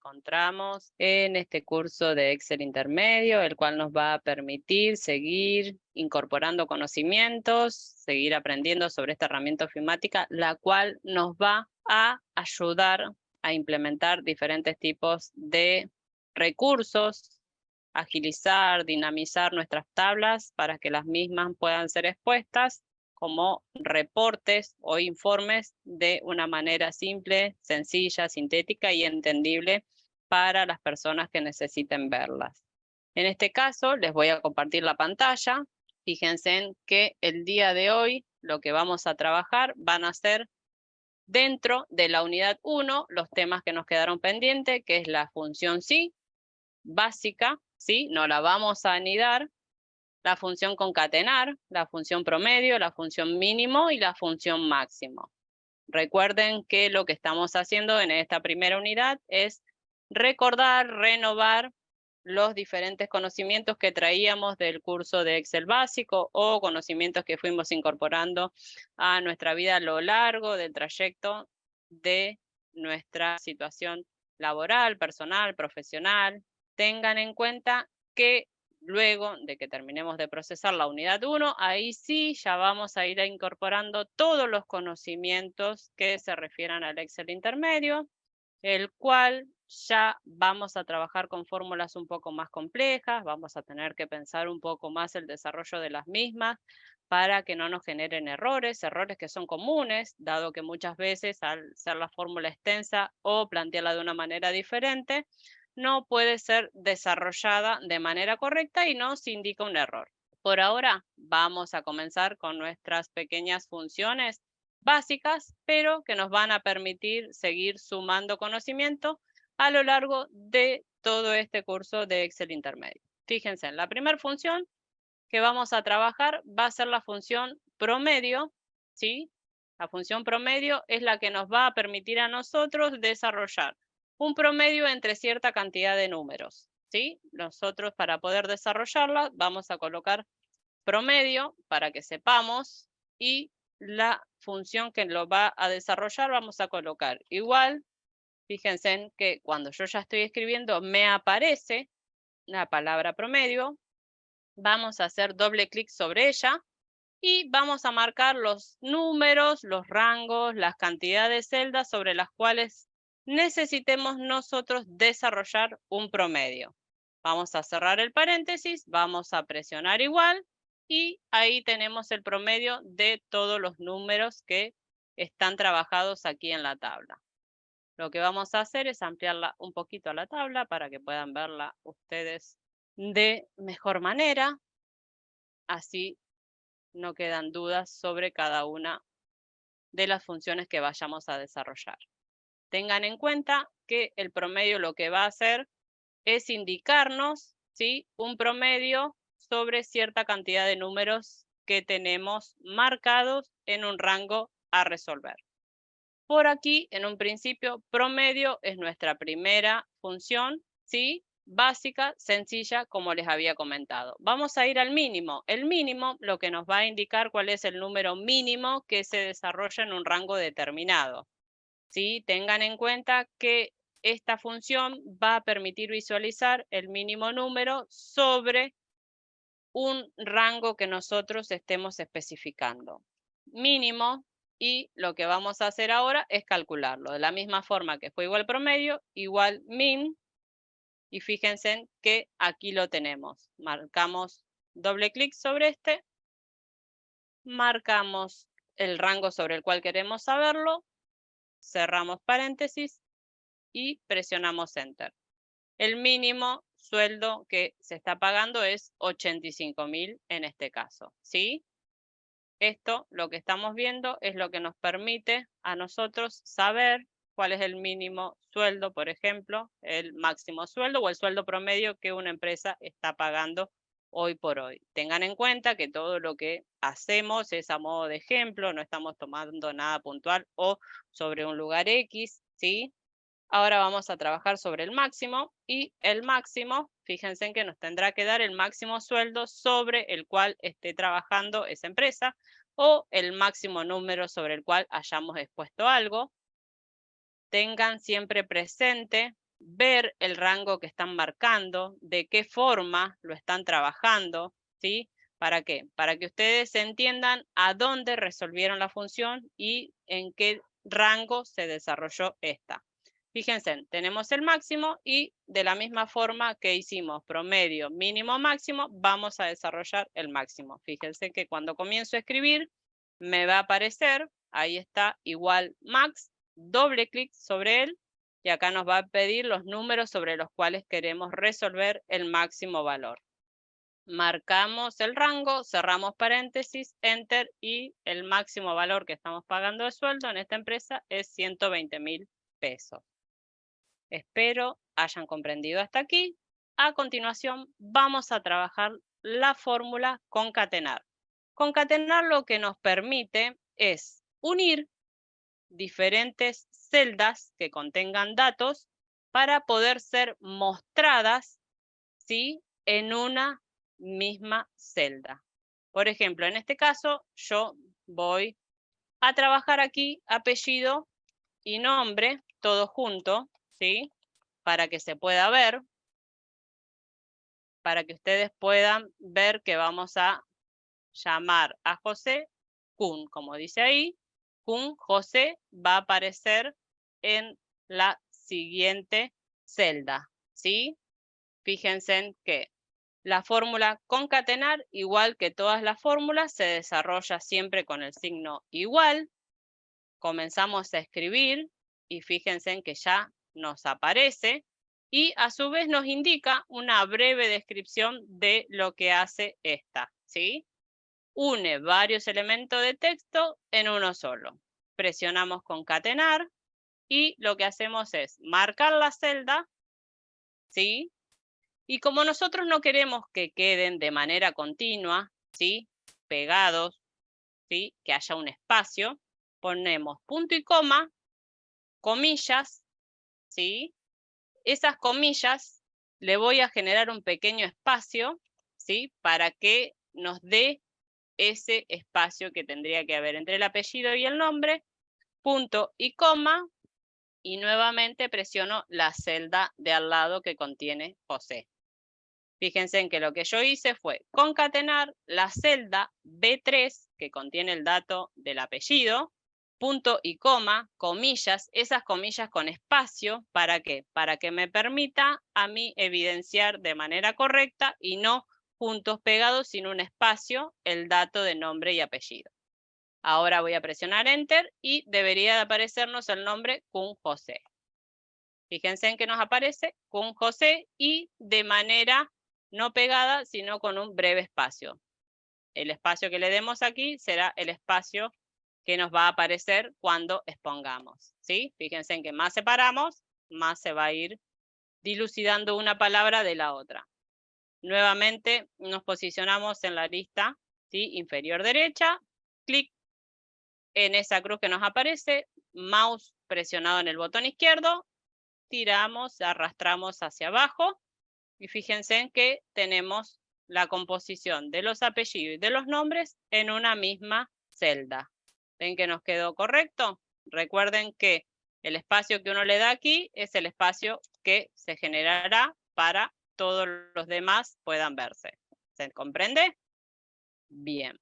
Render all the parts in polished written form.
encontramos en este curso de Excel intermedio, el cual nos va a permitir seguir incorporando conocimientos, seguir aprendiendo sobre esta herramienta ofimática, la cual nos va a ayudar a implementar diferentes tipos de recursos, agilizar, dinamizar nuestras tablas para que las mismas puedan ser expuestas como reportes o informes de una manera simple, sencilla, sintética y entendible para las personas que necesiten verlas. En este caso, les voy a compartir la pantalla. Fíjense en que el día de hoy lo que vamos a trabajar van a ser dentro de la unidad 1 los temas que nos quedaron pendientes, que es la función sí, básica, ¿sí? No la vamos a anidar, la función concatenar, la función promedio, la función mínimo y la función máximo. Recuerden que lo que estamos haciendo en esta primera unidad es recordar, renovar los diferentes conocimientos que traíamos del curso de Excel básico o conocimientos que fuimos incorporando a nuestra vida a lo largo del trayecto de nuestra situación laboral, personal, profesional. Tengan en cuenta que luego de que terminemos de procesar la unidad 1, ahí sí ya vamos a ir incorporando todos los conocimientos que se refieran al Excel intermedio, el cual ya vamos a trabajar con fórmulas un poco más complejas, vamos a tener que pensar un poco más el desarrollo de las mismas para que no nos generen errores que son comunes, dado que muchas veces al ser la fórmula extensa o plantearla de una manera diferente, no puede ser desarrollada de manera correcta y nos indica un error. Por ahora vamos a comenzar con nuestras pequeñas funciones básicas, pero que nos van a permitir seguir sumando conocimiento a lo largo de todo este curso de Excel intermedio. Fíjense, la primera función que vamos a trabajar va a ser la función promedio, ¿sí? La función promedio es la que nos va a permitir a nosotros desarrollar un promedio entre cierta cantidad de números, ¿sí? Nosotros para poder desarrollarla vamos a colocar promedio para que sepamos y la función que lo va a desarrollar vamos a colocar igual. Fíjense en que cuando yo ya estoy escribiendo me aparece la palabra promedio, vamos a hacer doble clic sobre ella y vamos a marcar los números, los rangos, las cantidades de celdas sobre las cuales necesitemos nosotros desarrollar un promedio. Vamos a cerrar el paréntesis, vamos a presionar igual y ahí tenemos el promedio de todos los números que están trabajados aquí en la tabla. Lo que vamos a hacer es ampliarla un poquito a la tabla para que puedan verla ustedes de mejor manera. Así no quedan dudas sobre cada una de las funciones que vayamos a desarrollar. Tengan en cuenta que el promedio lo que va a hacer es indicarnos, ¿sí?, un promedio sobre cierta cantidad de números que tenemos marcados en un rango a resolver. Por aquí, en un principio, promedio es nuestra primera función, ¿sí?, básica, sencilla, como les había comentado. Vamos a ir al mínimo. El mínimo lo que nos va a indicar cuál es el número mínimo que se desarrolla en un rango determinado, ¿sí? Tengan en cuenta que esta función va a permitir visualizar el mínimo número sobre un rango que nosotros estemos especificando. Mínimo, y lo que vamos a hacer ahora es calcularlo. De la misma forma que fue igual promedio, igual min, y fíjense que aquí lo tenemos. Marcamos doble clic sobre este, marcamos el rango sobre el cual queremos saberlo, cerramos paréntesis y presionamos Enter. El mínimo sueldo que se está pagando es 85.000 en este caso, ¿sí? Esto, lo que estamos viendo, es lo que nos permite a nosotros saber cuál es el mínimo sueldo, por ejemplo, el máximo sueldo o el sueldo promedio que una empresa está pagando hoy por hoy. Tengan en cuenta que todo lo que hacemos es a modo de ejemplo, no estamos tomando nada puntual o sobre un lugar X, ¿sí? Ahora vamos a trabajar sobre el máximo y el máximo, fíjense en que nos tendrá que dar el máximo sueldo sobre el cual esté trabajando esa empresa o el máximo número sobre el cual hayamos expuesto algo. Tengan siempre presente ver el rango que están marcando, de qué forma lo están trabajando, ¿sí? ¿Para qué? Para que ustedes entiendan a dónde resolvieron la función y en qué rango se desarrolló esta. Fíjense, tenemos el máximo y de la misma forma que hicimos promedio, mínimo, máximo, vamos a desarrollar el máximo. Fíjense que cuando comienzo a escribir, me va a aparecer, ahí está, igual max, doble clic sobre él, y acá nos va a pedir los números sobre los cuales queremos resolver el máximo valor. Marcamos el rango, cerramos paréntesis, enter, y el máximo valor que estamos pagando de sueldo en esta empresa es 120.000 pesos. Espero hayan comprendido hasta aquí. A continuación vamos a trabajar la fórmula concatenar. Concatenar lo que nos permite es unir diferentes celdas que contengan datos para poder ser mostradas, ¿sí?, en una misma celda. Por ejemplo, en este caso, yo voy a trabajar aquí apellido y nombre, todo junto, ¿sí?, para que se pueda ver, para que ustedes puedan ver que vamos a llamar a José Kun, como dice ahí. Kun José va a aparecer en la siguiente celda, ¿sí? Fíjense en que la fórmula concatenar, igual que todas las fórmulas, se desarrolla siempre con el signo igual. Comenzamos a escribir y fíjense en que ya nos aparece y a su vez nos indica una breve descripción de lo que hace esta, ¿sí? Une varios elementos de texto en uno solo. Presionamos concatenar y lo que hacemos es marcar la celda, ¿sí? Y como nosotros no queremos que queden de manera continua, ¿sí?, pegados, ¿sí?, que haya un espacio, ponemos punto y coma, comillas, ¿sí? Esas comillas le voy a generar un pequeño espacio, ¿sí?, para que nos dé ese espacio que tendría que haber entre el apellido y el nombre, punto y coma, y nuevamente presiono la celda de al lado que contiene José. Fíjense en que lo que yo hice fue concatenar la celda B3, que contiene el dato del apellido, punto y coma, comillas, esas comillas con espacio, ¿para qué? Para que me permita a mí evidenciar de manera correcta y no puntos pegados, sino un espacio, el dato de nombre y apellido. Ahora voy a presionar Enter y debería de aparecernos el nombre Kun José. Fíjense en que nos aparece Kun José y de manera no pegada, sino con un breve espacio. El espacio que le demos aquí será el espacio que nos va a aparecer cuando expongamos, ¿sí? Fíjense en que más separamos, más se va a ir dilucidando una palabra de la otra. Nuevamente nos posicionamos en la lista, ¿sí?, inferior derecha, clic en esa cruz que nos aparece, mouse presionado en el botón izquierdo, tiramos, arrastramos hacia abajo y fíjense en que tenemos la composición de los apellidos y de los nombres en una misma celda. ¿Ven que nos quedó correcto? Recuerden que el espacio que uno le da aquí es el espacio que se generará para todos los demás puedan verse. ¿Se comprende? Bien.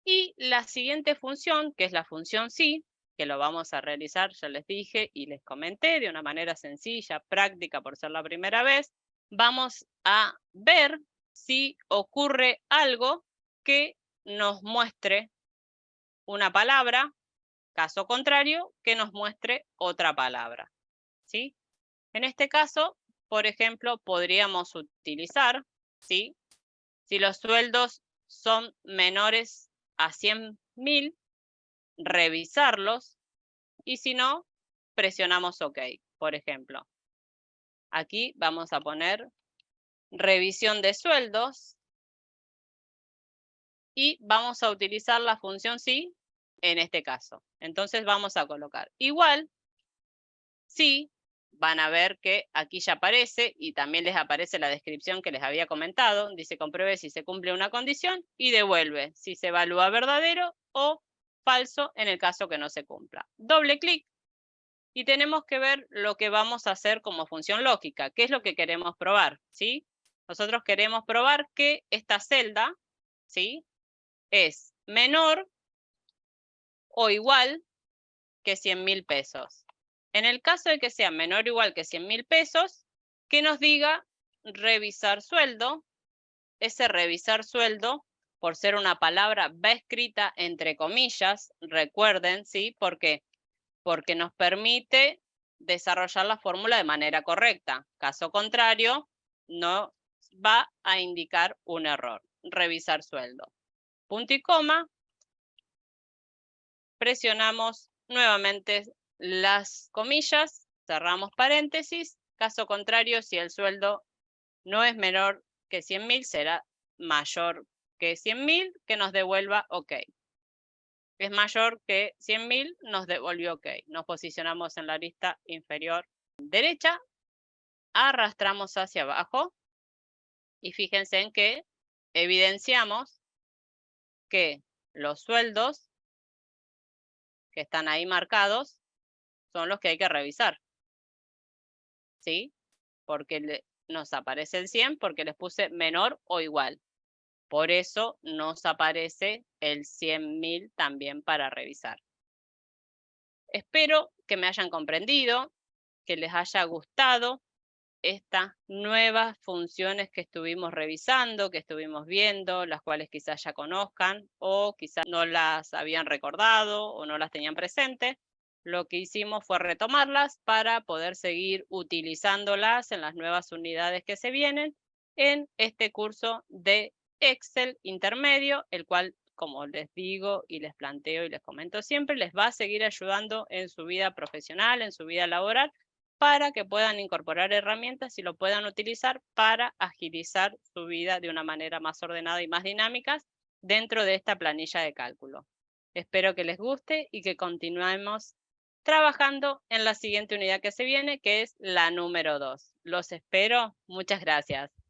Y la siguiente función, que es la función sí, que lo vamos a realizar, ya les dije y les comenté, de una manera sencilla, práctica por ser la primera vez, vamos a ver si ocurre algo que nos muestre una palabra, caso contrario, que nos muestre otra palabra, ¿sí? En este caso, por ejemplo, podríamos utilizar, ¿sí?, si los sueldos son menores a 100.000, revisarlos, y si no, presionamos OK, por ejemplo. Aquí vamos a poner revisión de sueldos y vamos a utilizar la función sí en este caso. Entonces vamos a colocar igual, sí, van a ver que aquí ya aparece y también les aparece la descripción que les había comentado. Dice compruebe si se cumple una condición y devuelve si se evalúa verdadero o falso en el caso que no se cumpla. Doble clic y tenemos que ver lo que vamos a hacer como función lógica. ¿Qué es lo que queremos probar? ¿Sí? Nosotros queremos probar que esta celda, ¿sí?, es menor o igual que 100.000 pesos. En el caso de que sea menor o igual que 100.000 pesos, que nos diga revisar sueldo. Ese revisar sueldo, por ser una palabra, va escrita entre comillas, recuerden, ¿sí? ¿Por qué? Porque nos permite desarrollar la fórmula de manera correcta. Caso contrario, no va a indicar un error. Revisar sueldo. Punto y coma. Presionamos nuevamente las comillas, cerramos paréntesis. Caso contrario, si el sueldo no es menor que 100.000, será mayor que 100.000, que nos devuelva OK. Es mayor que 100.000, nos devolvió OK. Nos posicionamos en la lista inferior derecha, arrastramos hacia abajo y fíjense en que evidenciamos que los sueldos que están ahí marcados son los que hay que revisar, ¿sí? Porque nos aparece el 100 porque les puse menor o igual. Por eso nos aparece el 100.000 también para revisar. Espero que me hayan comprendido, que les haya gustado estas nuevas funciones que estuvimos revisando, que estuvimos viendo, las cuales quizás ya conozcan o quizás no las habían recordado o no las tenían presentes. Lo que hicimos fue retomarlas para poder seguir utilizándolas en las nuevas unidades que se vienen en este curso de Excel intermedio, el cual, como les digo y les planteo y les comento siempre, les va a seguir ayudando en su vida profesional, en su vida laboral, para que puedan incorporar herramientas y lo puedan utilizar para agilizar su vida de una manera más ordenada y más dinámica dentro de esta planilla de cálculo. Espero que les guste y que continuemos trabajando en la siguiente unidad que se viene, que es la número 2. Los espero. Muchas gracias.